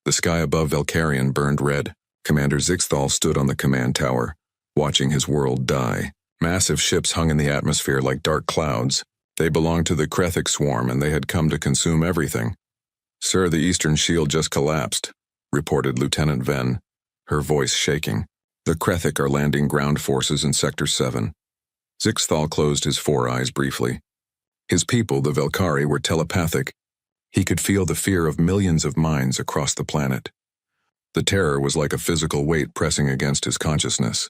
The sky above Valkyrian burned red. Commander Zixthal stood on the command tower, watching his world die. Massive ships hung in the atmosphere like dark clouds. They belonged to the Krethic swarm, and they had come to consume everything. "Sir, the eastern shield just collapsed," reported Lieutenant Venn, her voice shaking. "The Krethic are landing ground forces in Sector 7. Zixthal closed his four eyes briefly. His people, the Valkyri, were telepathic. He could feel the fear of millions of minds across the planet. The terror was like a physical weight pressing against his consciousness.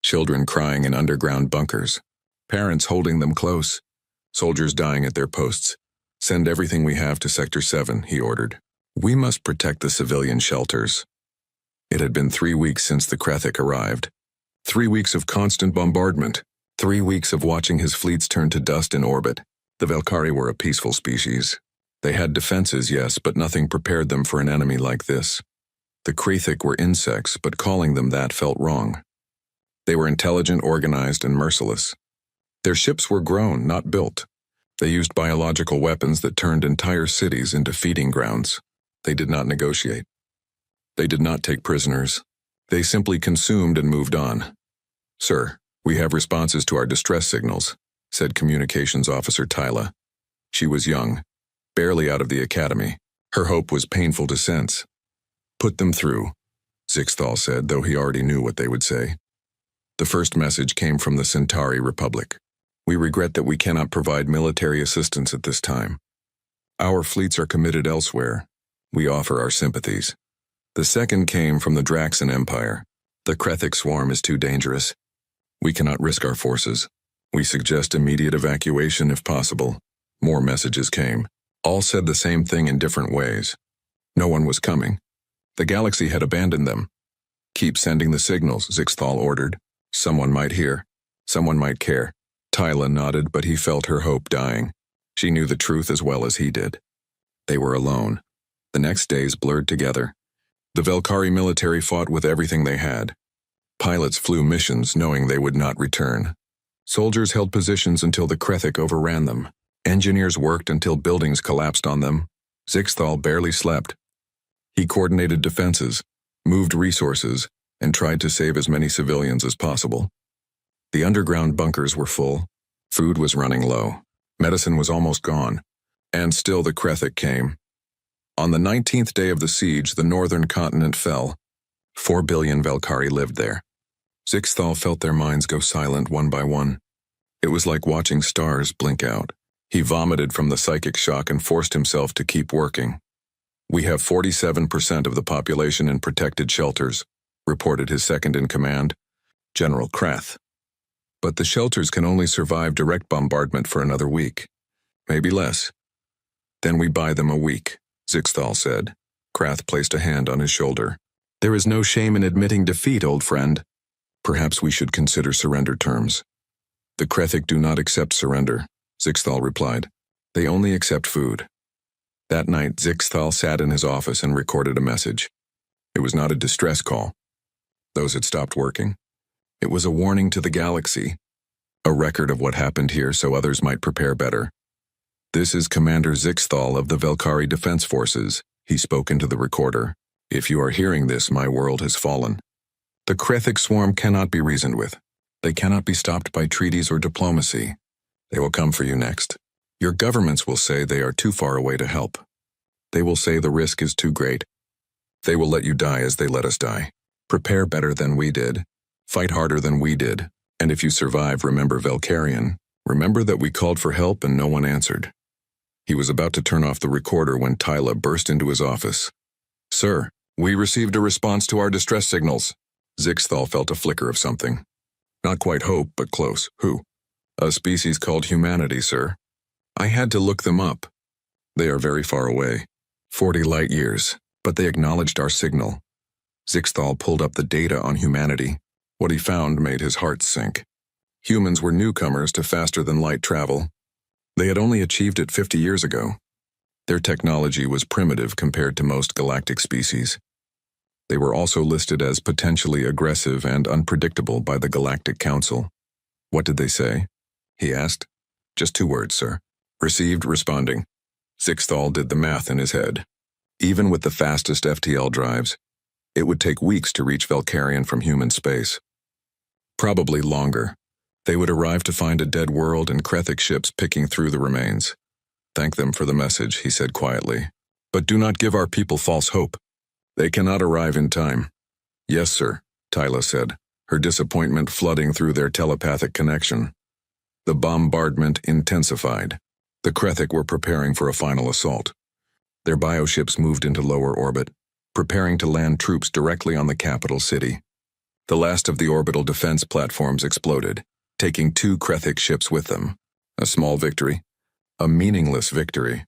Children crying in underground bunkers. Parents holding them close. Soldiers dying at their posts. "Send everything we have to Sector 7, he ordered. "We must protect the civilian shelters." It had been 3 weeks since the Krethic arrived. 3 weeks of constant bombardment. 3 weeks of watching his fleets turn to dust in orbit. The Valkyri were a peaceful species. They had defenses, yes, but nothing prepared them for an enemy like this. The Krethic were insects, but calling them that felt wrong. They were intelligent, organized, and merciless. Their ships were grown, not built. They used biological weapons that turned entire cities into feeding grounds. They did not negotiate. They did not take prisoners. They simply consumed and moved on. "Sir, we have responses to our distress signals," said Communications Officer Tyla. She was young, barely out of the academy. Her hope was painful to sense. "Put them through," Zixthal said, though he already knew what they would say. The first message came from the Centauri Republic. "We regret that we cannot provide military assistance at this time. Our fleets are committed elsewhere. We offer our sympathies." The second came from the Draxan Empire. "The Krethic swarm is too dangerous. We cannot risk our forces. We suggest immediate evacuation if possible." More messages came. All said the same thing in different ways. No one was coming. The galaxy had abandoned them. "Keep sending the signals," Zixthal ordered. "Someone might hear. Someone might care." Tyla nodded, but he felt her hope dying. She knew the truth as well as he did. They were alone. The next days blurred together. The Valkyri military fought with everything they had. Pilots flew missions knowing they would not return. Soldiers held positions until the Krethic overran them. Engineers worked until buildings collapsed on them. Zixthal barely slept. He coordinated defenses, moved resources, and tried to save as many civilians as possible. The underground bunkers were full. Food was running low. Medicine was almost gone. And still the Krethic came. On the 19th day of the siege, the northern continent fell. 4 billion Valkyri lived there. Zixthal felt their minds go silent one by one. It was like watching stars blink out. He vomited from the psychic shock and forced himself to keep working. "We have 47% of the population in protected shelters," reported his second-in-command, General Krath. "But the shelters can only survive direct bombardment for another week. Maybe less." "Then we buy them a week," Zixthal said. Krath placed a hand on his shoulder. "There is no shame in admitting defeat, old friend. Perhaps we should consider surrender terms." "The Krethic do not accept surrender," Zixthal replied. "They only accept food." That night, Zixthal sat in his office and recorded a message. It was not a distress call. Those had stopped working. It was a warning to the galaxy, a record of what happened here so others might prepare better. "This is Commander Zixthal of the Valkyri Defense Forces," he spoke into the recorder. "If you are hearing this, my world has fallen. The Krethic swarm cannot be reasoned with. They cannot be stopped by treaties or diplomacy. They will come for you next. Your governments will say they are too far away to help. They will say the risk is too great. They will let you die as they let us die. Prepare better than we did. Fight harder than we did. And if you survive, remember Valkyrian. Remember that we called for help and no one answered." He was about to turn off the recorder when Tyla burst into his office. "Sir, we received a response to our distress signals." Zixthal felt a flicker of something. "Not quite hope, but close. Who?" "A species called humanity, sir. I had to look them up. They are very far away, 40 light years, but they acknowledged our signal." Zixthal pulled up the data on humanity. What he found made his heart sink. Humans were newcomers to faster-than-light travel. They had only achieved it 50 years ago. Their technology was primitive compared to most galactic species. They were also listed as potentially aggressive and unpredictable by the Galactic Council. "What did they say?" he asked. "Just 2 words, sir." "Received, responding." Zixthal did the math in his head. Even with the fastest FTL drives, it would take weeks to reach Valkyrian from human space. Probably longer. They would arrive to find a dead world and Krethic ships picking through the remains. Thank them for the message, he said quietly. But do not give our people false hope. They cannot arrive in time. Yes, sir, Tyla said, her disappointment flooding through their telepathic connection. The bombardment intensified. The Krethic were preparing for a final assault. Their bioships moved into lower orbit, preparing to land troops directly on the capital city. The last of the orbital defense platforms exploded, taking 2 Krethic ships with them. A small victory. A meaningless victory.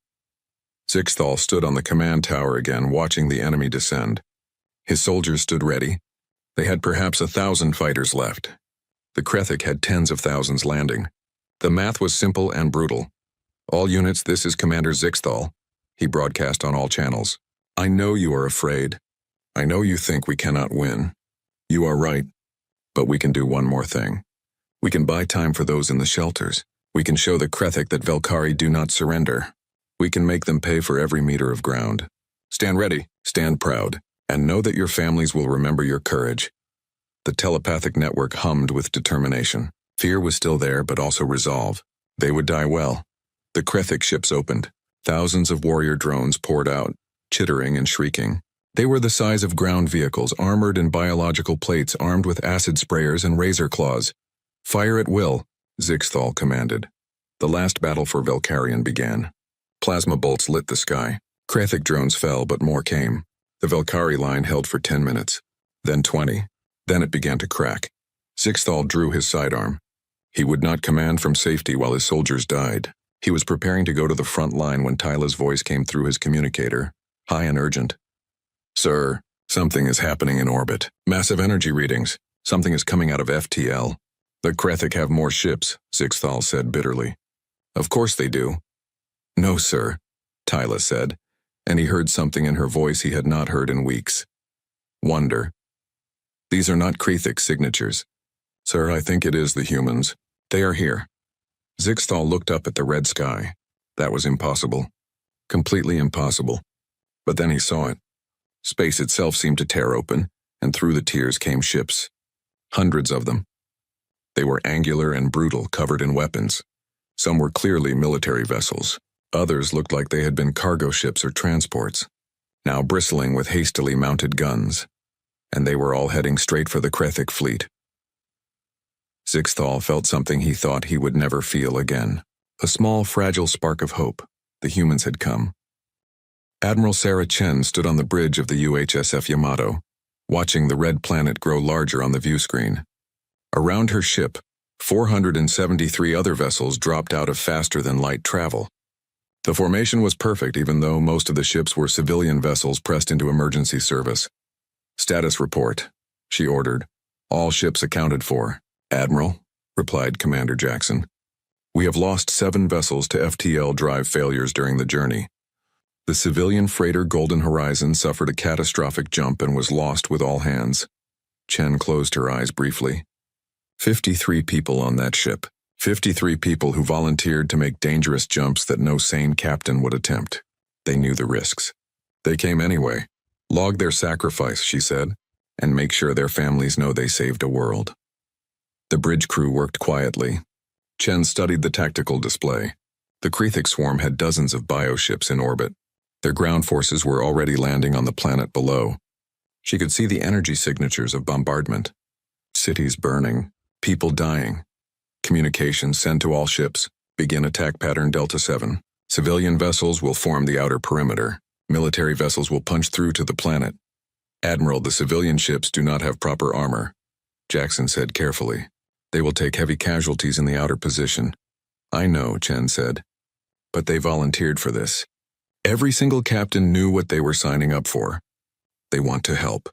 Zixthal stood on the command tower again, watching the enemy descend. His soldiers stood ready. They had perhaps 1,000 fighters left. The Krethic had tens of thousands landing. The math was simple and brutal. All units, this is Commander Zixthal. He broadcast on all channels. I know you are afraid. I know you think we cannot win. You are right. But we can do one more thing. We can buy time for those in the shelters. We can show the Krethic that Valkyrie do not surrender. We can make them pay for every meter of ground. Stand ready, stand proud, and know that your families will remember your courage. The telepathic network hummed with determination. Fear was still there, but also resolve. They would die well. The Krethic ships opened. Thousands of warrior drones poured out, chittering and shrieking. They were the size of ground vehicles, armored in biological plates, armed with acid sprayers and razor claws. Fire at will, Zixthal commanded. The last battle for Valkyrian began. Plasma bolts lit the sky. Krethic drones fell, but more came. The Valkyrie line held for 10 minutes, then 20. Then it began to crack. Zixthal drew his sidearm. He would not command from safety while his soldiers died. He was preparing to go to the front line when Tyla's voice came through his communicator, high and urgent. Sir, something is happening in orbit. Massive energy readings. Something is coming out of FTL. The Krethic have more ships, Zixthal said bitterly. Of course they do. No, sir, Tyla said, and he heard something in her voice he had not heard in weeks. Wonder. These are not Krethic signatures. Sir, I think it is the humans. They are here. Zixthal looked up at the red sky. That was impossible. Completely impossible. But then he saw it. Space itself seemed to tear open, and through the tears came ships. Hundreds of them. They were angular and brutal, covered in weapons. Some were clearly military vessels. Others looked like they had been cargo ships or transports, now bristling with hastily mounted guns. And they were all heading straight for the Krethic fleet. Zixthal felt something he thought he would never feel again. A small, fragile spark of hope. The humans had come. Admiral Sarah Chen stood on the bridge of the UHSF Yamato, watching the red planet grow larger on the view screen. Around her ship, 473 other vessels dropped out of faster-than-light travel. The formation was perfect, even though most of the ships were civilian vessels pressed into emergency service. Status report, she ordered. All ships accounted for. Admiral, replied Commander Jackson. We have lost 7 vessels to FTL drive failures during the journey. The civilian freighter Golden Horizon suffered a catastrophic jump and was lost with all hands. Chen closed her eyes briefly. 53 people on that ship. 53 people who volunteered to make dangerous jumps that no sane captain would attempt. They knew the risks. They came anyway. Log their sacrifice, she said, and make sure their families know they saved a world. The bridge crew worked quietly. Chen studied the tactical display. The Krethic swarm had dozens of bioships in orbit. Their ground forces were already landing on the planet below. She could see the energy signatures of bombardment. Cities burning, people dying. Communications sent to all ships. Begin attack pattern Delta 7. Civilian vessels will form the outer perimeter. Military vessels will punch through to the planet. Admiral, the civilian ships do not have proper armor, Jackson said carefully. They will take heavy casualties in the outer position. I know, Chen said. But they volunteered for this. Every single captain knew what they were signing up for. They want to help.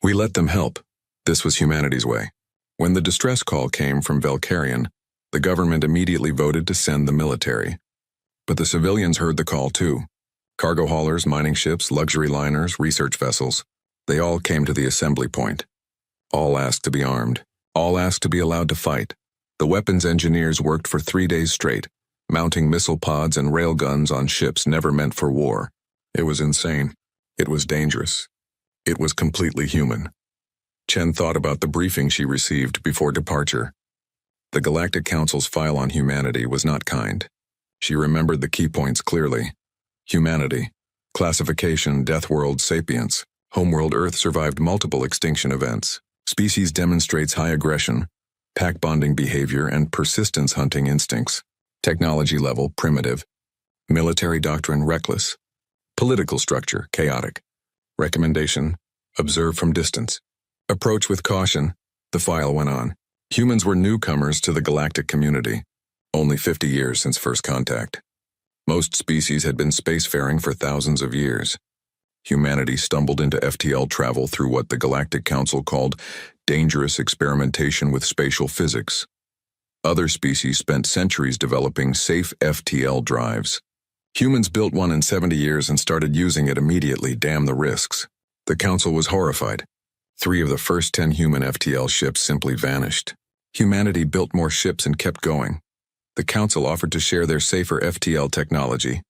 We let them help. This was humanity's way. When the distress call came from Valkyrian, the government immediately voted to send the military. But the civilians heard the call too. Cargo haulers, mining ships, luxury liners, research vessels. They all came to the assembly point. All asked to be armed. All asked to be allowed to fight. The weapons engineers worked for 3 days straight, mounting missile pods and railguns on ships never meant for war. It was insane. It was dangerous. It was completely human. Chen thought about the briefing she received before departure. The Galactic Council's file on humanity was not kind. She remembered the key points clearly. Humanity. Classification, Death World, Sapience. Homeworld Earth survived multiple extinction events. Species demonstrates high aggression, pack bonding behavior, and persistence hunting instincts. Technology level, primitive. Military doctrine, reckless. Political structure, chaotic. Recommendation, observe from distance. Approach with caution, the file went on. Humans were newcomers to the galactic community, only 50 years since first contact. Most species had been spacefaring for thousands of years. Humanity stumbled into FTL travel through what the Galactic Council called dangerous experimentation with spatial physics. Other species spent centuries developing safe FTL drives. Humans built one in 70 years and started using it immediately, damn the risks. The Council was horrified. 3 of the first 10 human FTL ships simply vanished. Humanity built more ships and kept going. The Council offered to share their safer FTL technology.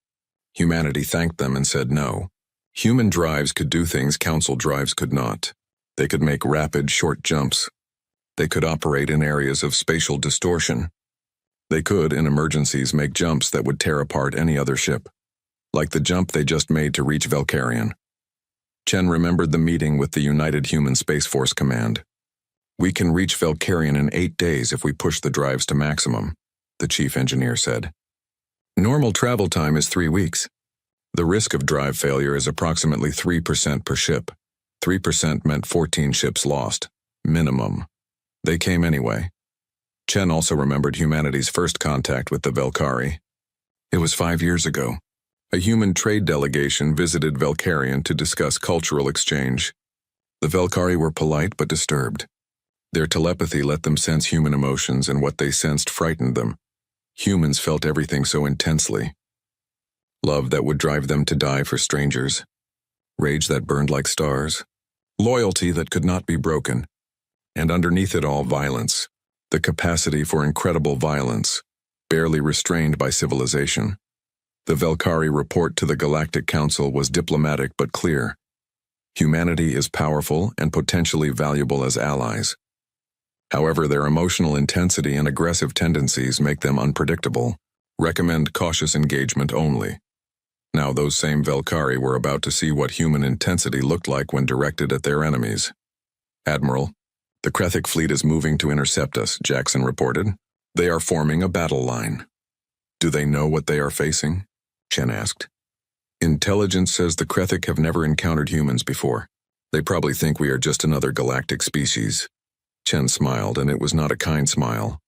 Humanity thanked them and said no. Human drives could do things Council drives could not. They could make rapid, short jumps. They could operate in areas of spatial distortion. They could, in emergencies, make jumps that would tear apart any other ship, like the jump they just made to reach Valkyrian. Chen remembered the meeting with the United Human Space Force Command. "We can reach Valkyrian in 8 days if we push the drives to maximum," the chief engineer said. "Normal travel time is 3 weeks. The risk of drive failure is approximately 3% per ship. 3% meant 14 ships lost, minimum. They came anyway." Chen also remembered humanity's first contact with the Valkyrie. It was 5 years ago. A human trade delegation visited Valkyrian to discuss cultural exchange. The Valkyrie were polite but disturbed. Their telepathy let them sense human emotions, and what they sensed frightened them. Humans felt everything so intensely. Love that would drive them to die for strangers. Rage that burned like stars. Loyalty that could not be broken. And underneath it all, violence. The capacity for incredible violence, barely restrained by civilization. The Valkyrie report to the Galactic Council was diplomatic but clear. Humanity is powerful and potentially valuable as allies. However, their emotional intensity and aggressive tendencies make them unpredictable. Recommend cautious engagement only. Now those same Valkyrie were about to see what human intensity looked like when directed at their enemies. "Admiral, the Krethic fleet is moving to intercept us," Jackson reported. "They are forming a battle line." "Do they know what they are facing?" Chen asked. "Intelligence says the Krethic have never encountered humans before. They probably think we are just another galactic species." Chen smiled, and it was not a kind smile.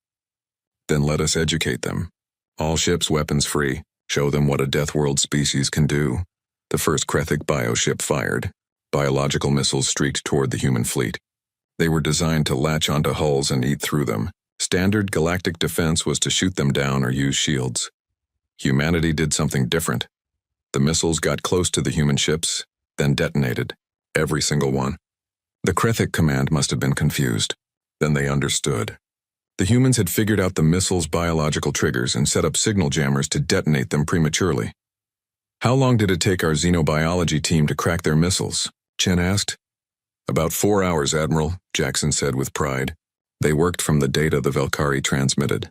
"Then let us educate them. All ships weapons free. Show them what a Death World species can do." The first Krethic bioship fired. Biological missiles streaked toward the human fleet. They were designed to latch onto hulls and eat through them. Standard galactic defense was to shoot them down or use shields. Humanity did something different. The missiles got close to the human ships, then detonated. Every single one. The Krethic command must have been confused. Then they understood. The humans had figured out the missiles' biological triggers and set up signal jammers to detonate them prematurely. "How long did it take our xenobiology team to crack their missiles?" Chen asked. "About 4 hours, Admiral," Jackson said with pride. They worked from the data the Valkyrie transmitted.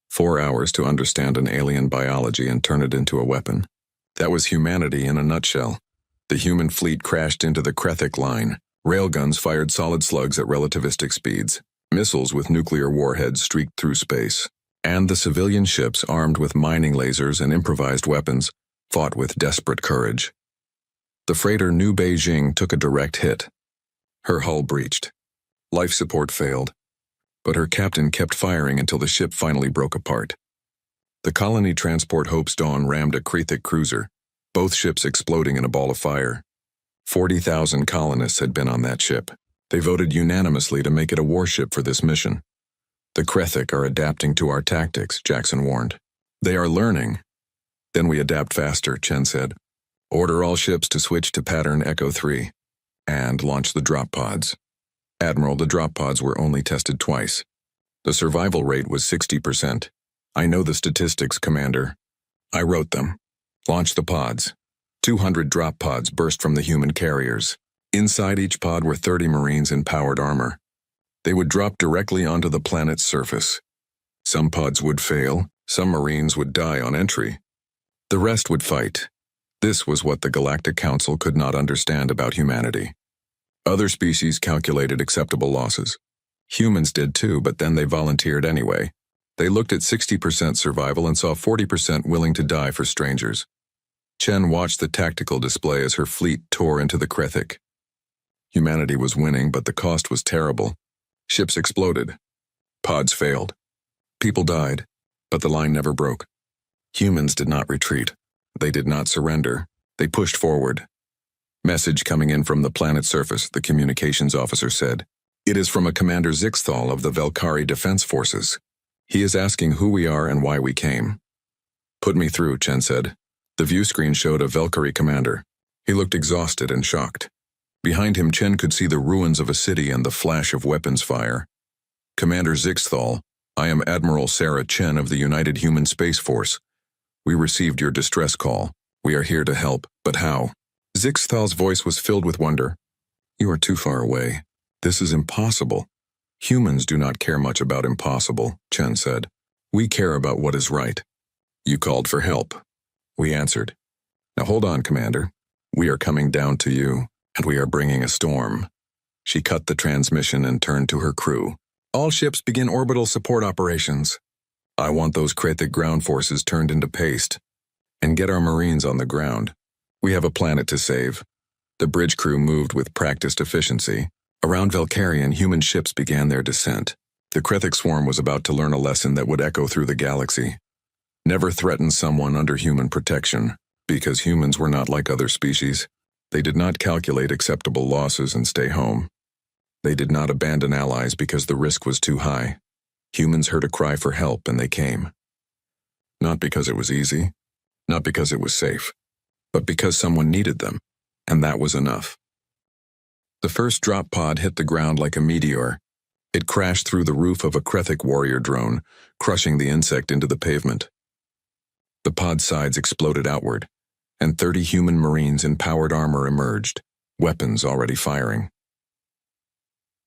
4 hours to understand an alien biology and turn it into a weapon. That was humanity in a nutshell. The human fleet crashed into the Krethic line. Railguns fired solid slugs at relativistic speeds. Missiles with nuclear warheads streaked through space. And the civilian ships, armed with mining lasers and improvised weapons, fought with desperate courage. The freighter New Beijing took a direct hit. Her hull breached. Life support failed. But her captain kept firing until the ship finally broke apart. The colony transport Hope's Dawn rammed a Krethic cruiser, both ships exploding in a ball of fire. 40,000 colonists had been on that ship. They voted unanimously to make it a warship for this mission. "The Krethic are adapting to our tactics," Jackson warned. "They are learning." "Then we adapt faster," Chen said. "Order all ships to switch to pattern Echo 3. And launch the drop pods." "Admiral, the drop pods were only tested twice. The survival rate was 60%. "I know the statistics, Commander. I wrote them. Launch the pods. 200 drop pods burst from the human carriers. Inside each pod were 30 Marines in powered armor. They would drop directly onto the planet's surface. Some pods would fail, some Marines would die on entry. The rest would fight. This was what the Galactic Council could not understand about humanity. Other species calculated acceptable losses. Humans did too, but then they volunteered anyway. They looked at 60% survival and saw 40% willing to die for strangers. Chen watched the tactical display as her fleet tore into the Krethik. Humanity was winning, but the cost was terrible. Ships exploded. Pods failed. People died, but the line never broke. Humans did not retreat. They did not surrender. They pushed forward. Message coming in from the planet's surface, the communications officer said. It is from a Commander Zixthal of the Velkari Defense Forces. He is asking who we are and why we came. Put me through, Chen said. The view screen showed a Velkari commander. He looked exhausted and shocked. Behind him, Chen could see the ruins of a city and the flash of weapons fire. Commander Zixthal, I am Admiral Sarah Chen of the United Human Space Force. We received your distress call. We are here to help, but how? Zixthal's voice was filled with wonder. You are too far away. This is impossible. Humans do not care much about impossible, Chen said. We care about what is right. You called for help. We answered. Now hold on, Commander. We are coming down to you, and we are bringing a storm. She cut the transmission and turned to her crew. All ships begin orbital support operations. I want those Krethik ground forces turned into paste. And get our Marines on the ground. We have a planet to save. The bridge crew moved with practiced efficiency. Around Velkarian, human ships began their descent. The Krethik swarm was about to learn a lesson that would echo through the galaxy. Never threaten someone under human protection, because humans were not like other species. They did not calculate acceptable losses and stay home. They did not abandon allies because the risk was too high. Humans heard a cry for help and they came. Not because it was easy, not because it was safe, but because someone needed them, and that was enough. The first drop pod hit the ground like a meteor. It crashed through the roof of a Krethik warrior drone, crushing the insect into the pavement. The pod's sides exploded outward, and 30 human Marines in powered armor emerged, weapons already firing.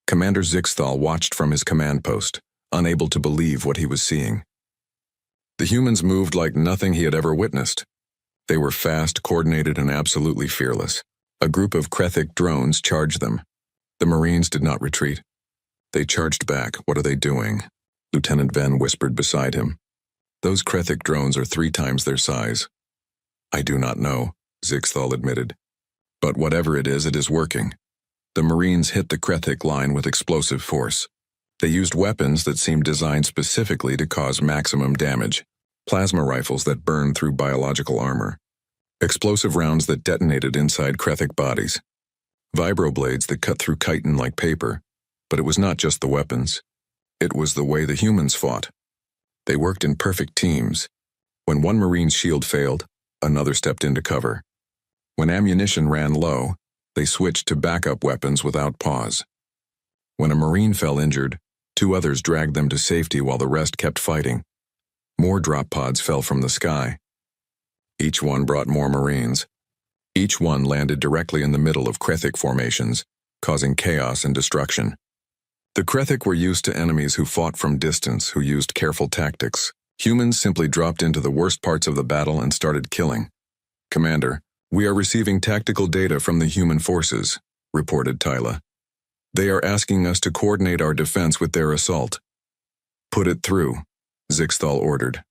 Commander Zixthal watched from his command post, unable to believe what he was seeing. The humans moved like nothing he had ever witnessed. They were fast, coordinated, and absolutely fearless. A group of Krethik drones charged them. The Marines did not retreat. They charged back. What are they doing? Lieutenant Ven whispered beside him. Those Krethik drones are 3 times their size. I do not know, Zixthal admitted. But whatever it is working. The Marines hit the Krethik line with explosive force. They used weapons that seemed designed specifically to cause maximum damage. Plasma rifles that burned through biological armor. Explosive rounds that detonated inside Krethik bodies. Vibroblades that cut through chitin like paper. But it was not just the weapons. It was the way the humans fought. They worked in perfect teams. When one Marine's shield failed, another stepped in to cover. When ammunition ran low, they switched to backup weapons without pause. When a Marine fell injured, 2 others dragged them to safety while the rest kept fighting. More drop pods fell from the sky. Each one brought more Marines. Each one landed directly in the middle of Krethik formations, causing chaos and destruction. The Krethik were used to enemies who fought from distance, who used careful tactics. Humans simply dropped into the worst parts of the battle and started killing. Commander, we are receiving tactical data from the human forces, reported Tyla. They are asking us to coordinate our defense with their assault. Put it through, Zixthal ordered.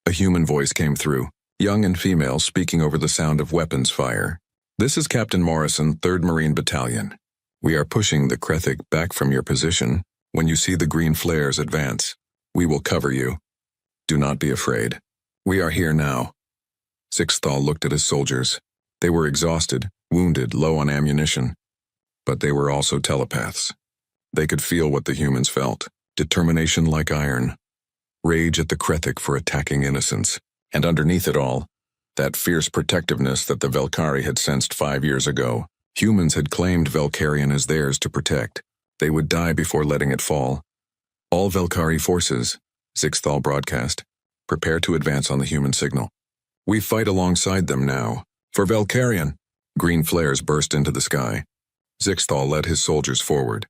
A human voice came through, young and female, speaking over the sound of weapons fire. This is Captain Morrison, 3rd Marine Battalion. We are pushing the Krethik back from your position. When you see the green flares advance, we will cover you. Do not be afraid. We are here now. Zixthal looked at his soldiers. They were exhausted, wounded, low on ammunition. But they were also telepaths. They could feel what the humans felt. Determination like iron. Rage at the Krethik for attacking innocents. And underneath it all, that fierce protectiveness that the Velkari had sensed 5 years ago. Humans had claimed Velkarian as theirs to protect. They would die before letting it fall. All Velkari forces, Zixthal broadcast, prepare to advance on the human signal. We fight alongside them now. For Valkyrian! Green flares burst into the sky. Zixthal led his soldiers forward.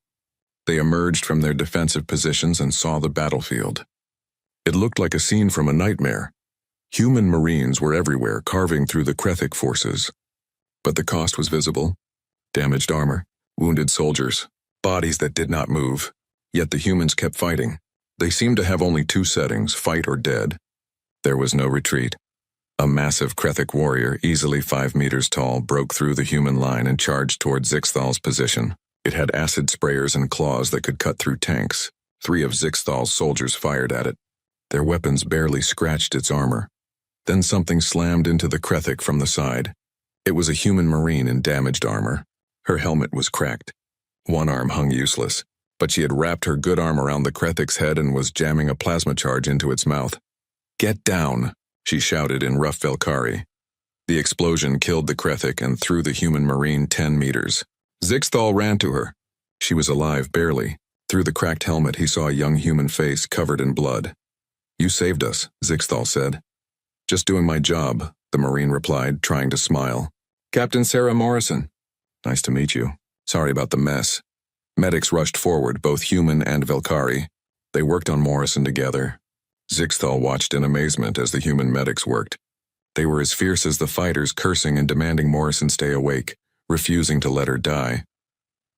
They emerged from their defensive positions and saw the battlefield. It looked like a scene from a nightmare. Human marines were everywhere, carving through the Krethic forces. But the cost was visible. Damaged armor, wounded soldiers, bodies that did not move. Yet the humans kept fighting. They seemed to have only two settings, fight or dead. There was no retreat. A massive Krethic warrior, easily 5 meters tall, broke through the human line and charged toward Zixthal's position. It had acid sprayers and claws that could cut through tanks. 3 of Zixthal's soldiers fired at it. Their weapons barely scratched its armor. Then something slammed into the Krethic from the side. It was a human marine in damaged armor. Her helmet was cracked. One arm hung useless, but she had wrapped her good arm around the Krethic's head and was jamming a plasma charge into its mouth. "Get down!" she shouted in rough Valkyrie. The explosion killed the Krethic and threw the human marine 10 meters. Zixthal ran to her. She was alive, barely. Through the cracked helmet, he saw a young human face covered in blood. "You saved us," Zixthal said. "Just doing my job," the Marine replied, trying to smile. "Captain Sarah Morrison. Nice to meet you. Sorry about the mess." Medics rushed forward, both human and Valkyrie. They worked on Morrison together. Zixthal watched in amazement as the human medics worked. They were as fierce as the fighters, cursing and demanding Morrison stay awake, refusing to let her die.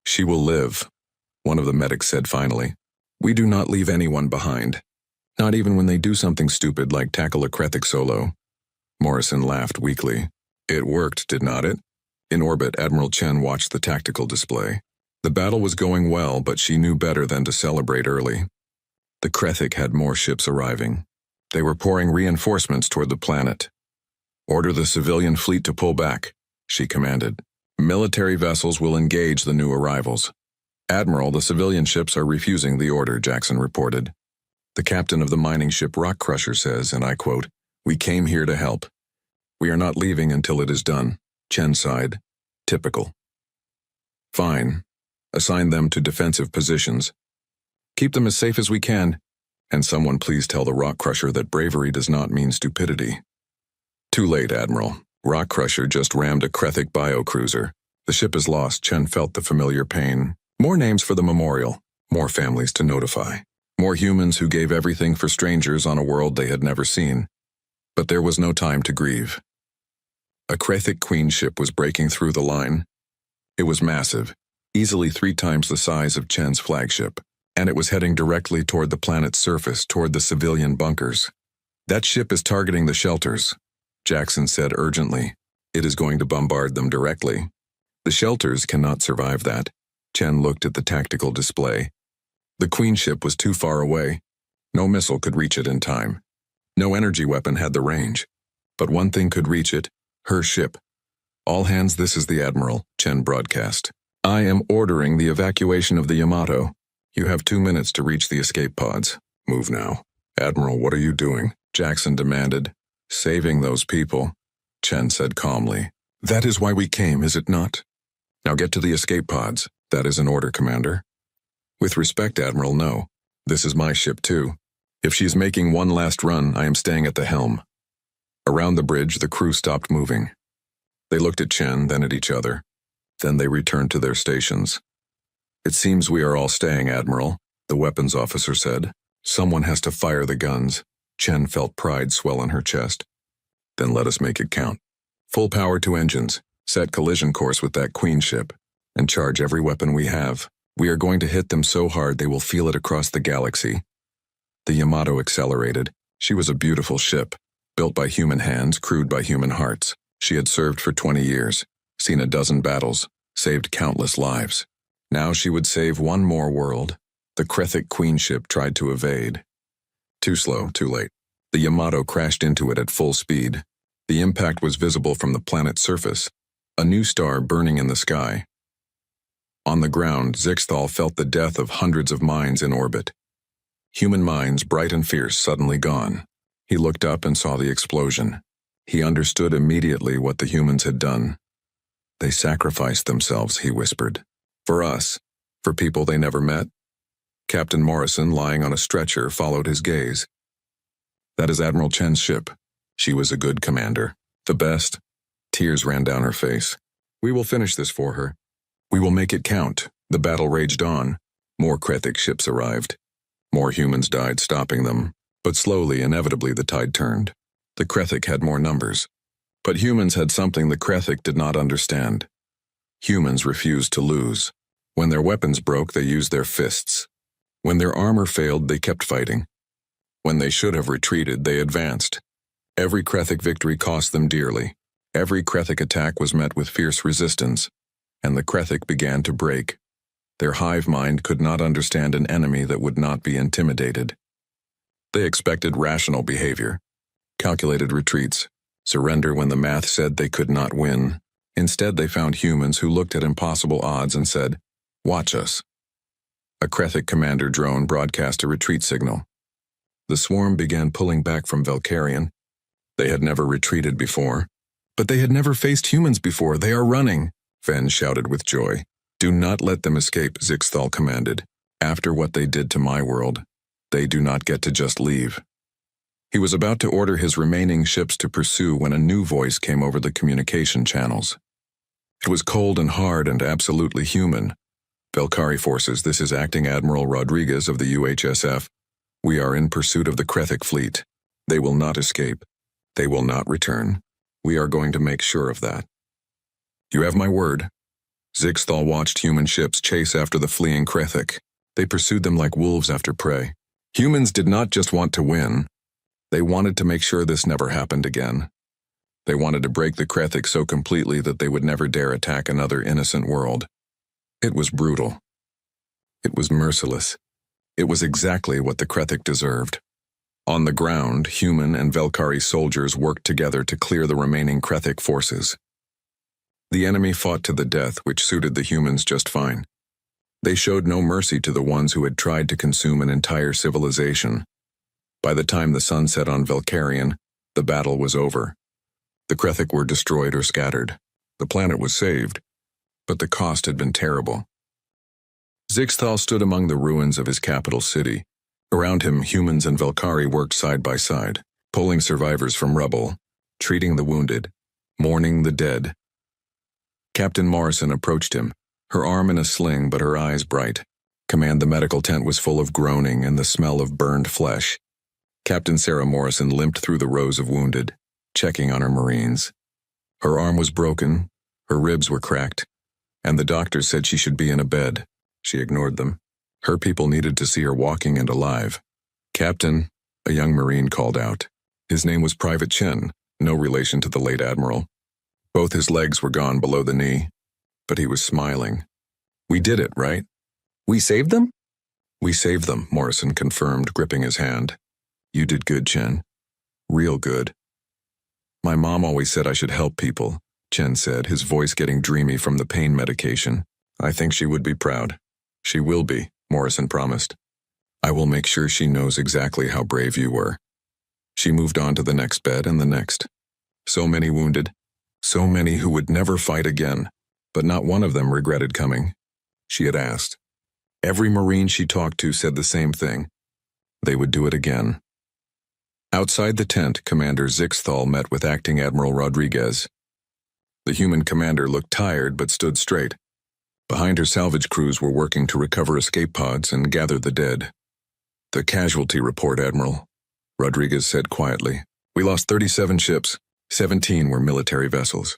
"She will live," one of the medics said finally. "We do not leave anyone behind. Not even when they do something stupid like tackle a Krethic solo." Morrison laughed weakly. "It worked, did not it?" In orbit, Admiral Chen watched the tactical display. The battle was going well, but she knew better than to celebrate early. The Krethic had more ships arriving. They were pouring reinforcements toward the planet. "Order the civilian fleet to pull back," she commanded. "Military vessels will engage the new arrivals." "Admiral, the civilian ships are refusing the order," Jackson reported. "The captain of the mining ship Rock Crusher says, and I quote, 'We came here to help. We are not leaving until it is done.'" Chen sighed. "Typical." "Fine. Assign them to defensive positions. Keep them as safe as we can. And someone please tell the Rock Crusher that bravery does not mean stupidity." "Too late, Admiral. Rock Crusher just rammed a Krethic biocruiser. The ship is lost." Chen felt the familiar pain. More names for the memorial. More families to notify. More humans who gave everything for strangers on a world they had never seen. But there was no time to grieve. A Krethic Queen ship was breaking through the line. It was massive, easily 3 times the size of Chen's flagship, and it was heading directly toward the planet's surface, toward the civilian bunkers. "That ship is targeting the shelters," Jackson said urgently. "It is going to bombard them directly." "The shelters cannot survive that." Chen looked at the tactical display. The Queen ship was too far away. No missile could reach it in time. No energy weapon had the range. But one thing could reach it: her ship. "All hands, this is the Admiral," Chen broadcast. "I am ordering the evacuation of the Yamato. You have 2 minutes to reach the escape pods. Move now." "Admiral, what are you doing?" Jackson demanded. "Saving those people," Chen said calmly. "That is why we came, is it not? Now get to the escape pods. That is an order, Commander." "With respect, Admiral, no. This is my ship too. If she's making one last run, I am staying at the helm." Around the bridge, the crew stopped moving. They looked at Chen, then at each other. Then they returned to their stations. "It seems we are all staying, Admiral," the weapons officer said. "Someone has to fire the guns." Chen felt pride swell in her chest. "Then let us make it count. Full power to engines, set collision course with that Queen ship, and charge every weapon we have. We are going to hit them so hard they will feel it across the galaxy." The Yamato accelerated. She was a beautiful ship, built by human hands, crewed by human hearts. She had served for 20 years, seen a dozen battles, saved countless lives. Now she would save one more world. The Krethic Queen ship tried to evade. Too slow, too late. The Yamato crashed into it at full speed. The impact was visible from the planet's surface, a new star burning in the sky. On the ground, Zixthal felt the death of hundreds of minds in orbit. Human minds, bright and fierce, suddenly gone. He looked up and saw the explosion. He understood immediately what the humans had done. "They sacrificed themselves," he whispered. "For us, for people they never met." Captain Morrison, lying on a stretcher, followed his gaze. "That is Admiral Chen's ship. She was a good commander. The best. Tears ran down her face. "We will finish this for her. We will make it count." The battle raged on. More Krethik ships arrived. More humans died, stopping them. But slowly, inevitably, the tide turned. The Krethik had more numbers. But humans had something the Krethik did not understand. Humans refused to lose. When their weapons broke, they used their fists. When their armor failed, they kept fighting. When they should have retreated, they advanced. Every Krethik victory cost them dearly. Every Krethik attack was met with fierce resistance, and the Krethik began to break. Their hive mind could not understand an enemy that would not be intimidated. They expected rational behavior, calculated retreats, surrender when the math said they could not win. Instead, they found humans who looked at impossible odds and said, "Watch us." A Krethik commander drone broadcast a retreat signal. The swarm began pulling back from Valkyrian. They had never retreated before. But they had never faced humans before. "They are running," Fen shouted with joy. "Do not let them escape," Zixthal commanded. "After what they did to my world, they do not get to just leave." He was about to order his remaining ships to pursue when a new voice came over the communication channels. It was cold and hard and absolutely human. "Valkyrie forces, this is Acting Admiral Rodriguez of the UHSF. We are in pursuit of the Krethik fleet. They will not escape. They will not return. We are going to make sure of that. You have my word." Zixthal watched human ships chase after the fleeing Krethik. They pursued them like wolves after prey. Humans did not just want to win. They wanted to make sure this never happened again. They wanted to break the Krethik so completely that they would never dare attack another innocent world. It was brutal. It was merciless. It was exactly what the Krethik deserved. On the ground, human and Valkyrie soldiers worked together to clear the remaining Krethik forces. The enemy fought to the death, which suited the humans just fine. They showed no mercy to the ones who had tried to consume an entire civilization. By the time the sun set on Valkyrian, the battle was over. The Krethik were destroyed or scattered. The planet was saved, but the cost had been terrible. Zixthal stood among the ruins of his capital city. Around him, humans and Valkyrie worked side by side, pulling survivors from rubble, treating the wounded, mourning the dead. Captain Morrison approached him, her arm in a sling but her eyes bright. The medical tent was full of groaning and the smell of burned flesh. Captain Sarah Morrison limped through the rows of wounded, checking on her Marines. Her arm was broken, her ribs were cracked, and the doctor said she should be in a bed. She ignored them. Her people needed to see her walking and alive. "Captain," a young Marine called out. His name was Private Chen, no relation to the late Admiral. Both his legs were gone below the knee, but he was smiling. "We did it, right?" "We saved them?" "We saved them," Morrison confirmed, gripping his hand. "You did good, Chen. Real good." "My mom always said I should help people," Chen said, his voice getting dreamy from the pain medication. "I think she would be proud." "She will be," Morrison promised. "I will make sure she knows exactly how brave you were." She moved on to the next bed and the next. So many wounded. So many who would never fight again, but not one of them regretted coming. She had asked. Every Marine she talked to said the same thing. They would do it again. Outside the tent, Commander Zixthal met with Acting Admiral Rodriguez. The human commander looked tired but stood straight. Behind her, salvage crews were working to recover escape pods and gather the dead. "The casualty report, Admiral," Rodriguez said quietly. "We lost 37 ships. 17 were military vessels.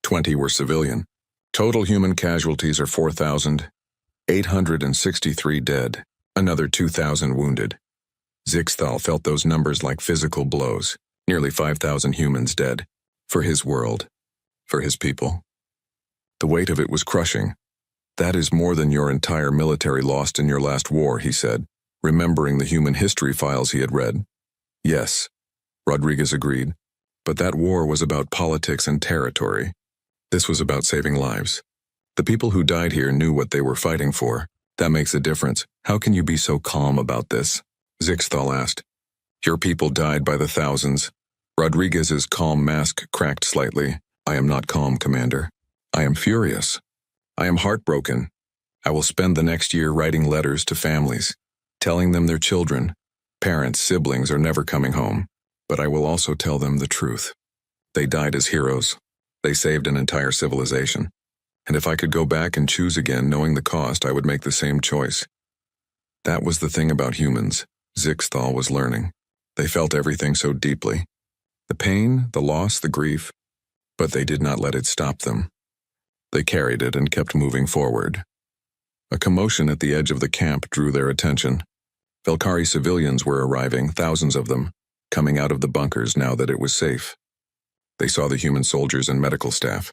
20 were civilian. Total human casualties are 4,863 dead. Another 2,000 wounded." Zixthal felt those numbers like physical blows. Nearly 5,000 humans dead. For his world. For his people. The weight of it was crushing. "That is more than your entire military lost in your last war," he said, remembering the human history files he had read. "Yes," Rodriguez agreed, "but that war was about politics and territory. This was about saving lives. The people who died here knew what they were fighting for. That makes a difference. How can you be so calm about this?" Zixthal asked. "Your people died by the thousands." Rodriguez's calm mask cracked slightly. "I am not calm, Commander. I am furious. I am heartbroken. I will spend the next year writing letters to families, telling them their children, parents, siblings are never coming home. But I will also tell them the truth. They died as heroes. They saved an entire civilization. And if I could go back and choose again, knowing the cost, I would make the same choice. That was the thing about humans, Zixthal was learning. They felt everything so deeply. The pain, the loss, the grief. But they did not let it stop them. They carried it and kept moving forward. A commotion at the edge of the camp drew their attention. Velkari civilians were arriving, thousands of them, coming out of the bunkers now that it was safe. They saw the human soldiers and medical staff.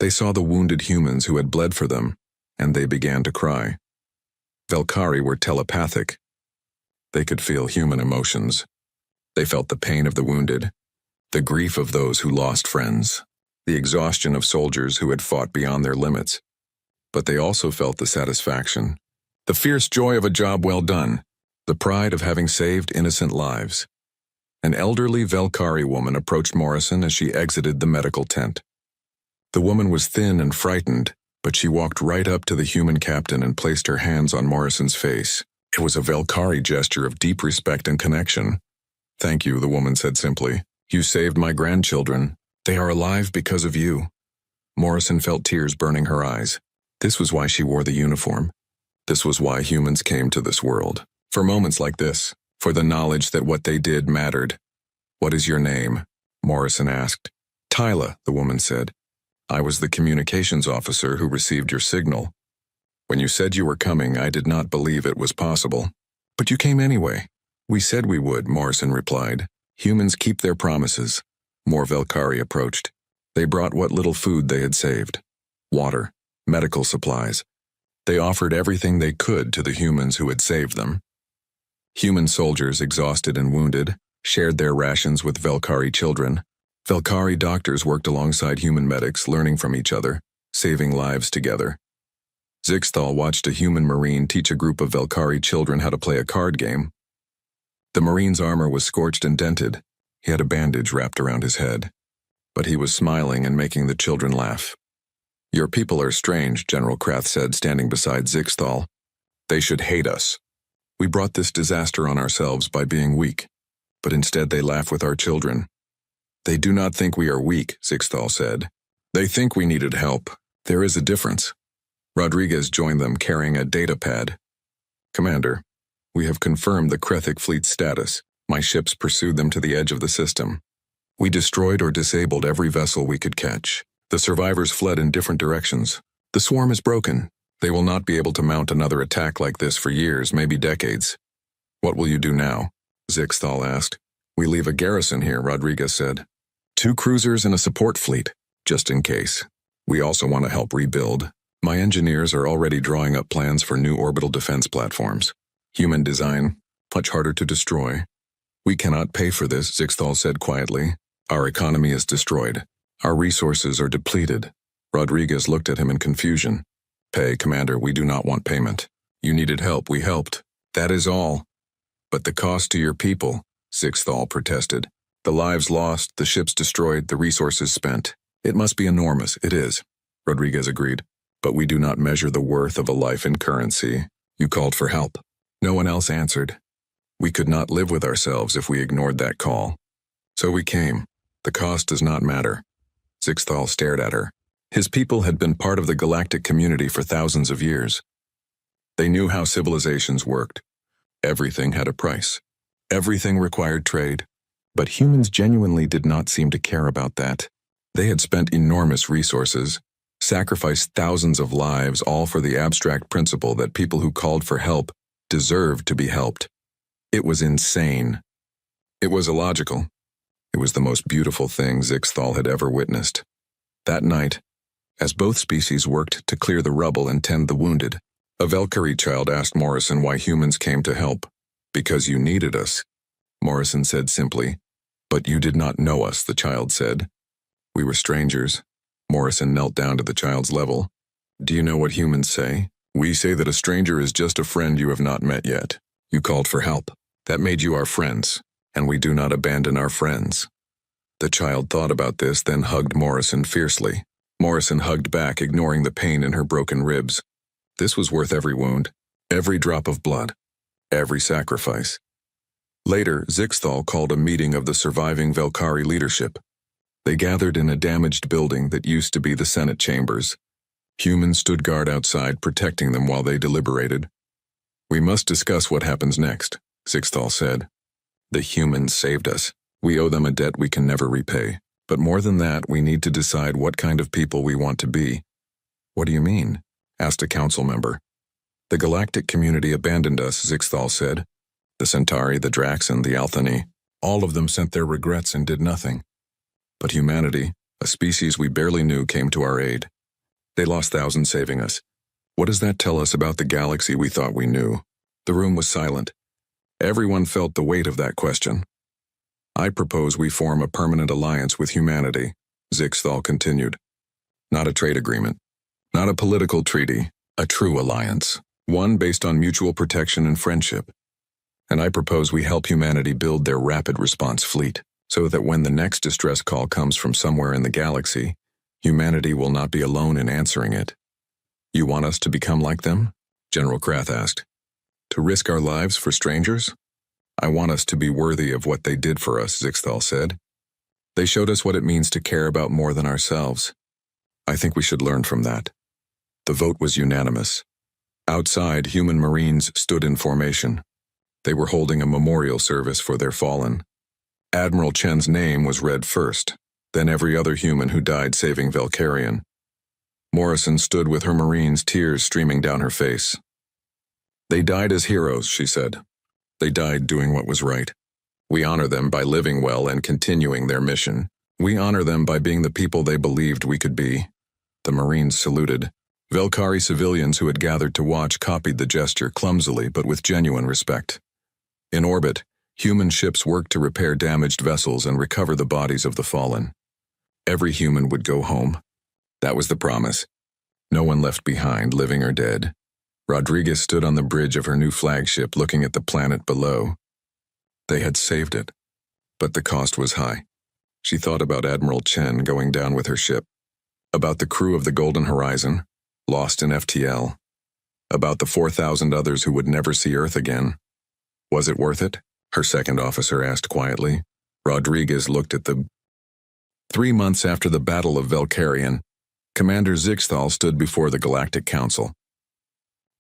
They saw the wounded humans who had bled for them, and they began to cry. Velkari were telepathic. They could feel human emotions. They felt the pain of the wounded, the grief of those who lost friends, the exhaustion of soldiers who had fought beyond their limits. But they also felt the satisfaction, the fierce joy of a job well done, the pride of having saved innocent lives. An elderly Velkari woman approached Morrison as she exited the medical tent. The woman was thin and frightened, but she walked right up to the human captain and placed her hands on Morrison's face. It was a Velkari gesture of deep respect and connection. "Thank you," the woman said simply. "You saved my grandchildren. They are alive because of you." Morrison felt tears burning her eyes. This was why she wore the uniform. This was why humans came to this world. For moments like this, for the knowledge that what they did mattered. "What is your name?" Morrison asked. "Tyla," the woman said. "I was the communications officer who received your signal. When you said you were coming, I did not believe it was possible. But you came anyway." "We said we would," Morrison replied. "Humans keep their promises." More Velkari approached. They brought what little food they had saved. Water, medical supplies. They offered everything they could to the humans who had saved them. Human soldiers, exhausted and wounded, shared their rations with Velkari children. Velkari doctors worked alongside human medics, learning from each other, saving lives together. Zixthal watched a human marine teach a group of Velkari children how to play a card game. The marine's armor was scorched and dented. He had a bandage wrapped around his head. But he was smiling and making the children laugh. "Your people are strange," General Krath said, standing beside Zixthal. "They should hate us. We brought this disaster on ourselves by being weak, but instead they laugh with our children." "They do not think we are weak," Zixthal said. "They think we needed help. There is a difference." Rodriguez joined them carrying a data pad. "Commander, we have confirmed the Krethic fleet's status. My ships pursued them to the edge of the system. We destroyed or disabled every vessel we could catch. The survivors fled in different directions. The swarm is broken. They will not be able to mount another attack like this for years, maybe decades." "What will you do now?" Zixthal asked. "We leave a garrison here," Rodriguez said. 2 cruisers and a support fleet, just in case. We also want to help rebuild. My engineers are already drawing up plans for new orbital defense platforms. Human design, much harder to destroy. "We cannot pay for this," Zixthal said quietly. "Our economy is destroyed. Our resources are depleted." Rodriguez looked at him in confusion. "Pay, Commander, we do not want payment. You needed help, we helped. That is all." "But the cost to your people," Zixthal protested. "The lives lost, the ships destroyed, the resources spent. It must be enormous." "It is," Rodriguez agreed. "But we do not measure the worth of a life in currency." "You called for help." No one else answered. "We could not live with ourselves if we ignored that call. So we came. The cost does not matter." Zixthal stared at her. His people had been part of the galactic community for thousands of years. They knew how civilizations worked. Everything had a price. Everything required trade. But humans genuinely did not seem to care about that. They had spent enormous resources, sacrificed thousands of lives, all for the abstract principle that people who called for help deserved to be helped. It was insane. It was illogical. It was the most beautiful thing Zixthal had ever witnessed. That night, as both species worked to clear the rubble and tend the wounded, a Velkari child asked Morrison why humans came to help. "Because you needed us," Morrison said simply. "But you did not know us," the child said. "We were strangers." Morrison knelt down to the child's level. "Do you know what humans say? We say that a stranger is just a friend you have not met yet. You called for help. That made you our friends, and we do not abandon our friends." The child thought about this, then hugged Morrison fiercely. Morrison hugged back, ignoring the pain in her broken ribs. This was worth every wound, every drop of blood, every sacrifice. Later, Zixthal called a meeting of the surviving Velkari leadership. They gathered in a damaged building that used to be the Senate chambers. Humans stood guard outside, protecting them while they deliberated. "We must discuss what happens next," Zixthal said. "The humans saved us. We owe them a debt we can never repay. But more than that, we need to decide what kind of people we want to be." "What do you mean?" asked a council member. "The galactic community abandoned us," Zixthal said. "The Centauri, the Draxan, the Althani, all of them sent their regrets and did nothing. But humanity, a species we barely knew, came to our aid. They lost thousands saving us. What does that tell us about the galaxy we thought we knew?" The room was silent. Everyone felt the weight of that question. "I propose we form a permanent alliance with humanity," Zixthal continued. "Not a trade agreement. Not a political treaty. A true alliance. One based on mutual protection and friendship. And I propose we help humanity build their rapid response fleet, so that when the next distress call comes from somewhere in the galaxy, humanity will not be alone in answering it." "You want us to become like them?" General Krath asked. "To risk our lives for strangers?" "I want us to be worthy of what they did for us," Zixthal said. "They showed us what it means to care about more than ourselves. I think we should learn from that." The vote was unanimous. Outside, human Marines stood in formation. They were holding a memorial service for their fallen. Admiral Chen's name was read first, then every other human who died saving Valkyrian. Morrison stood with her Marines, tears streaming down her face. "They died as heroes," she said. "They died doing what was right. We honor them by living well and continuing their mission. We honor them by being the people they believed we could be." The Marines saluted. Velkari civilians who had gathered to watch copied the gesture clumsily but with genuine respect. In orbit, human ships worked to repair damaged vessels and recover the bodies of the fallen. Every human would go home. That was the promise. No one left behind, living or dead. Rodriguez stood on the bridge of her new flagship looking at the planet below. They had saved it, but the cost was high. She thought about Admiral Chen going down with her ship, about the crew of the Golden Horizon, lost in FTL, about the 4,000 others who would never see Earth again. Was it worth it? Her second officer asked quietly. Rodriguez looked at the 3 months after the Battle of Valkyrian, Commander Zixthal stood before the Galactic Council.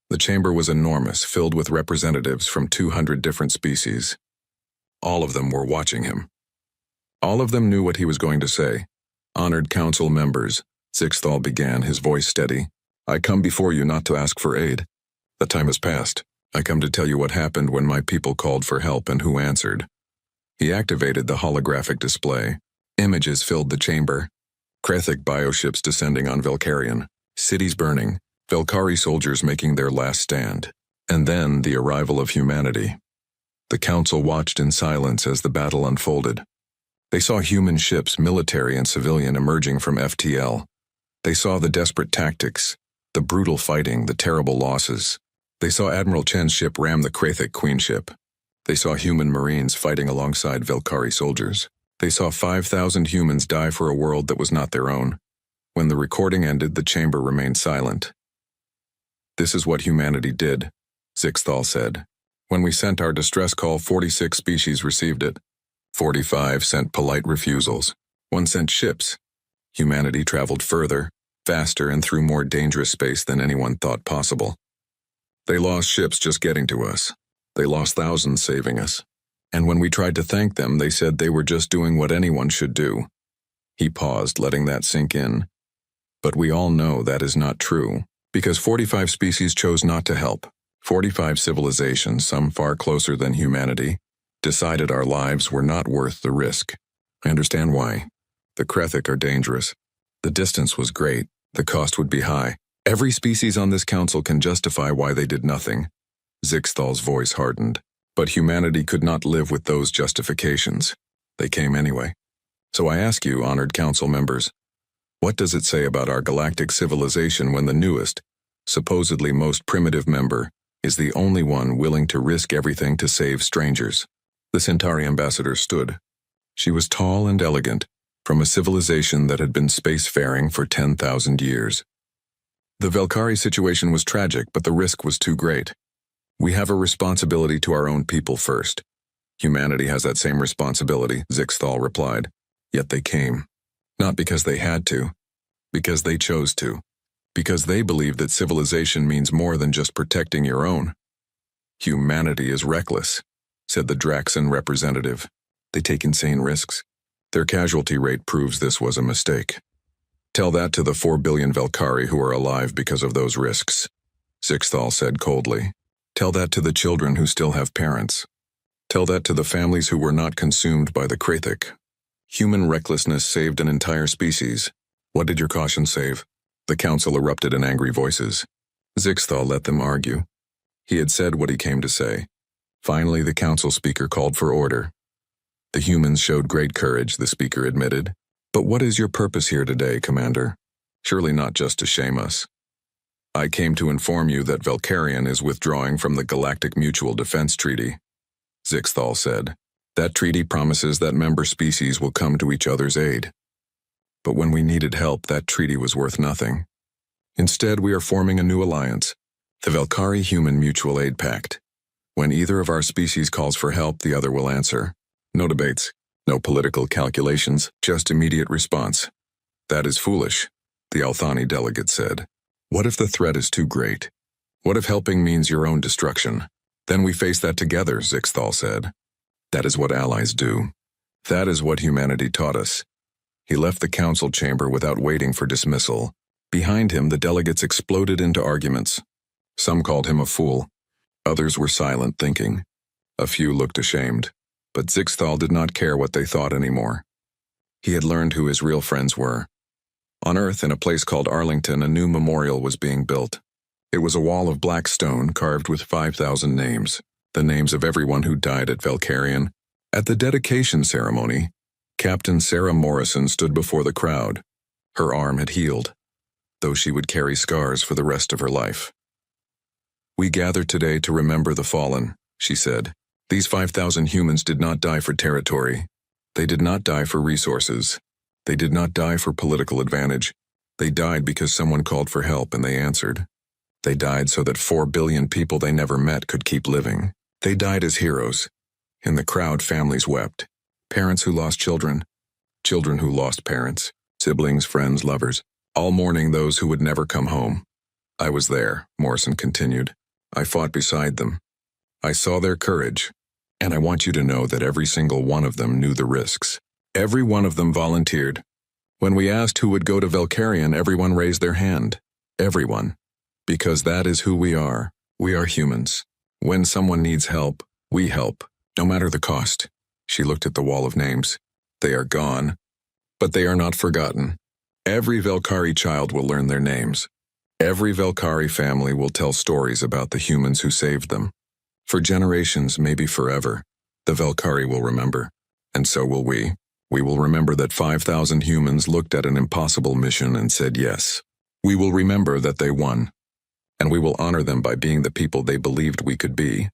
The chamber was enormous, filled with representatives from 200 different species. All of them were watching him. All of them knew what he was going to say. "Honored council members," Zixthal began, his voice steady. "I come before you not to ask for aid. The time has passed. I come to tell you what happened when my people called for help and who answered." He activated the holographic display. Images filled the chamber. Krethic bioships descending on Valkyrian, cities burning, Valkyri soldiers making their last stand, and then the arrival of humanity. The council watched in silence as the battle unfolded. They saw human ships, military and civilian, emerging from FTL. They saw the desperate tactics, the brutal fighting, the terrible losses. They saw Admiral Chen's ship ram the Krethic Queen ship. They saw human Marines fighting alongside Valkyri soldiers. They saw 5,000 humans die for a world that was not their own. When the recording ended, the chamber remained silent. "This is what humanity did," Zixthal said. "When we sent our distress call, 46 species received it. 45 sent polite refusals. 1 sent ships. Humanity traveled further, faster, and through more dangerous space than anyone thought possible. They lost ships just getting to us. They lost thousands saving us. And when we tried to thank them, they said they were just doing what anyone should do." He paused, letting that sink in. "But we all know that is not true, because 45 species chose not to help. 45 civilizations, some far closer than humanity, decided our lives were not worth the risk. I understand why. The Krethic are dangerous. The distance was great. The cost would be high. Every species on this council can justify why they did nothing." Zixthal's voice hardened. "But humanity could not live with those justifications. They came anyway. So I ask you, honored council members, what does it say about our galactic civilization when the newest, supposedly most primitive member, is the only one willing to risk everything to save strangers?" The Centauri ambassador stood. She was tall and elegant, from a civilization that had been spacefaring for 10,000 years. "The Valkyri situation was tragic, but the risk was too great. We have a responsibility to our own people first. Humanity has that same responsibility," Zixthal replied. "Yet they came. Not because they had to, because they chose to. Because they believe that civilization means more than just protecting your own. Humanity is reckless, said the Draxan representative. They take insane risks. Their casualty rate proves this was a mistake. Tell that to the 4 billion Velkari who are alive because of those risks, Zixthal said coldly. Tell that to the children who still have parents. Tell that to the families who were not consumed by the Krathik. Human recklessness saved an entire species. What did your caution save? The council erupted in angry voices. Zixthal let them argue. He had said what he came to say. Finally, the council speaker called for order. The humans showed great courage, the speaker admitted. But what is your purpose here today, Commander? Surely not just to shame us. I came to inform you that Velkarian is withdrawing from the Galactic Mutual Defense Treaty, Zixthal said. That treaty promises that member species will come to each other's aid. But when we needed help, that treaty was worth nothing. Instead, we are forming a new alliance, the Velkari Human Mutual Aid Pact. When either of our species calls for help, the other will answer. No debates, no political calculations, just immediate response. That is foolish, the Althani delegate said. What if the threat is too great? What if helping means your own destruction? Then we face that together, Zixthal said. That is what allies do. That is what humanity taught us. He left the council chamber without waiting for dismissal. Behind him, the delegates exploded into arguments. Some called him a fool. Others were silent, thinking. A few looked ashamed. But Zixthal did not care what they thought anymore. He had learned who his real friends were. On Earth, in a place called Arlington, a new memorial was being built. It was a wall of black stone carved with 5,000 names, the names of everyone who died at Velkarian. At the dedication ceremony, Captain Sarah Morrison stood before the crowd. Her arm had healed, though she would carry scars for the rest of her life. We gather today to remember the fallen, she said. These 5,000 humans did not die for territory. They did not die for resources. They did not die for political advantage. They died because someone called for help and they answered. They died so that 4 billion people they never met could keep living. They died as heroes. In the crowd, families wept. Parents who lost children. Children who lost parents. Siblings, friends, lovers. All mourning those who would never come home. I was there, Morrison continued. I fought beside them. I saw their courage. And I want you to know that every single one of them knew the risks. Every one of them volunteered. When we asked who would go to Velkarian, everyone raised their hand. Everyone. Because that is who we are. We are humans. When someone needs help, we help, no matter the cost. She looked at the wall of names. They are gone. But they are not forgotten. Every Velkari child will learn their names. Every Velkari family will tell stories about the humans who saved them. For generations, maybe forever, the Velkari will remember. And so will we. We will remember that 5,000 humans looked at an impossible mission and said yes. We will remember that they won. And we will honor them by being the people they believed we could be.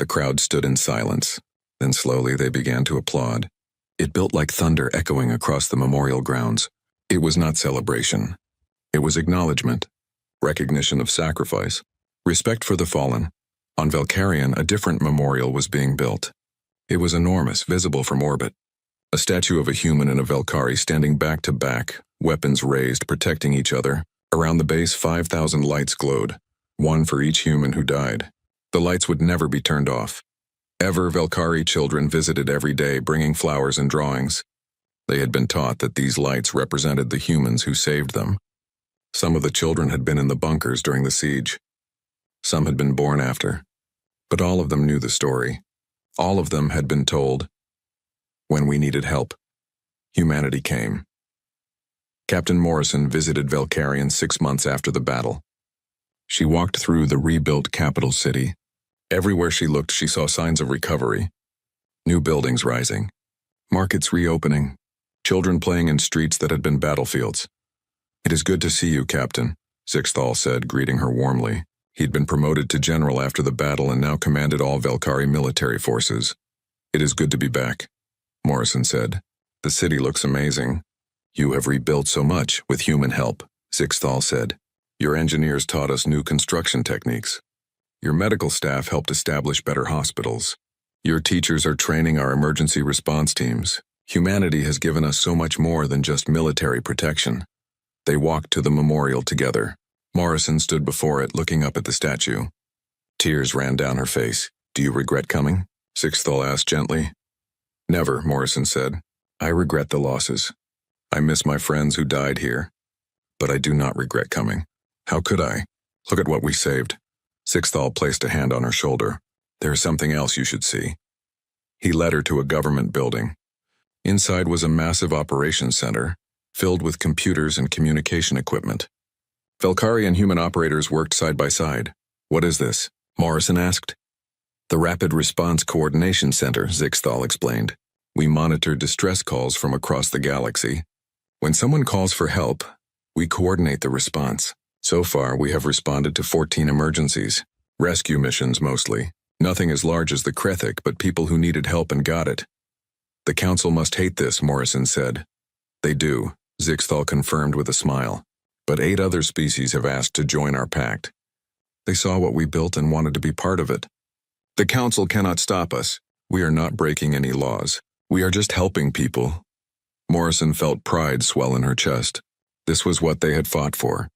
The crowd stood in silence. Then slowly they began to applaud. It built like thunder echoing across the memorial grounds. It was not celebration. It was acknowledgement, recognition of sacrifice, respect for the fallen. On Velkarian, a different memorial was being built. It was enormous, visible from orbit. A statue of a human and a Velkari standing back to back, weapons raised, protecting each other. Around the base, 5,000 lights glowed, one for each human who died. The lights would never be turned off. Ever Velkari children visited every day, bringing flowers and drawings. They had been taught that these lights represented the humans who saved them. Some of the children had been in the bunkers during the siege. Some had been born after. But all of them knew the story. All of them had been told. When we needed help, humanity came. Captain Morrison visited Velkarian 6 months after the battle. She walked through the rebuilt capital city. Everywhere she looked, she saw signs of recovery. New buildings rising. Markets reopening. Children playing in streets that had been battlefields. It is good to see you, Captain, Zixthal said, greeting her warmly. He'd been promoted to general after the battle and now commanded all Velkari military forces. It is good to be back, Morrison said. The city looks amazing. You have rebuilt so much with human help, Zixthal said. Your engineers taught us new construction techniques. Your medical staff helped establish better hospitals. Your teachers are training our emergency response teams. Humanity has given us so much more than just military protection. They walked to the memorial together. Morrison stood before it, looking up at the statue. Tears ran down her face. "Do you regret coming?" Sixthal asked gently. "Never," Morrison said. "I regret the losses. I miss my friends who died here. But I do not regret coming. How could I? Look at what we saved." Sixthal placed a hand on her shoulder. "There is something else you should see." He led her to a government building. Inside was a massive operations center, filled with computers and communication equipment. Velkari and human operators worked side by side. "What is this?" Morrison asked. "The Rapid Response Coordination Center," Sixthal explained. "We monitor distress calls from across the galaxy. When someone calls for help, we coordinate the response. So far, we have responded to 14 emergencies. Rescue missions, mostly. Nothing as large as the Krethic, but people who needed help and got it." "The Council must hate this," Morrison said. "They do," Sixthal confirmed with a smile. "But 8 other species have asked to join our pact. They saw what we built and wanted to be part of it. The Council cannot stop us. We are not breaking any laws. We are just helping people." Morrison felt pride swell in her chest. This was what they had fought for.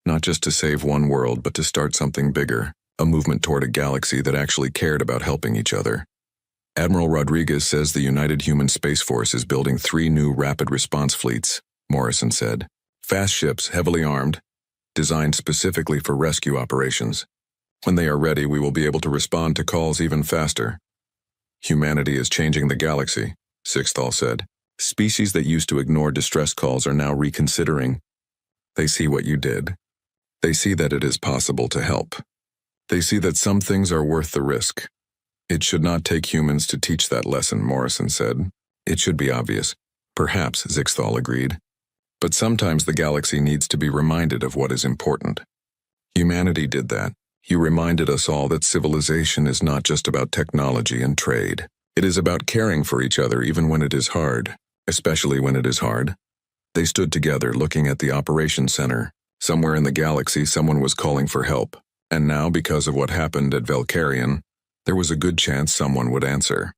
Not just to save one world, but to start something bigger, a movement toward a galaxy that actually cared about helping each other. "Admiral Rodriguez says the United Human Space Force is building 3 new rapid response fleets," Morrison said. "Fast ships, heavily armed, designed specifically for rescue operations. When they are ready, we will be able to respond to calls even faster." "Humanity is changing the galaxy," Sixthal said. "Species that used to ignore distress calls are now reconsidering. They see what you did. They see that it is possible to help. They see that some things are worth the risk. It should not take humans to teach that lesson," Morrison said. "It should be obvious." "Perhaps," Sixthal agreed. "But sometimes the galaxy needs to be reminded of what is important. Humanity did that. You reminded us all that civilization is not just about technology and trade. It is about caring for each other even when it is hard, especially when it is hard." They stood together looking at the operations center. Somewhere in the galaxy someone was calling for help, and now because of what happened at Velkarian, there was a good chance someone would answer.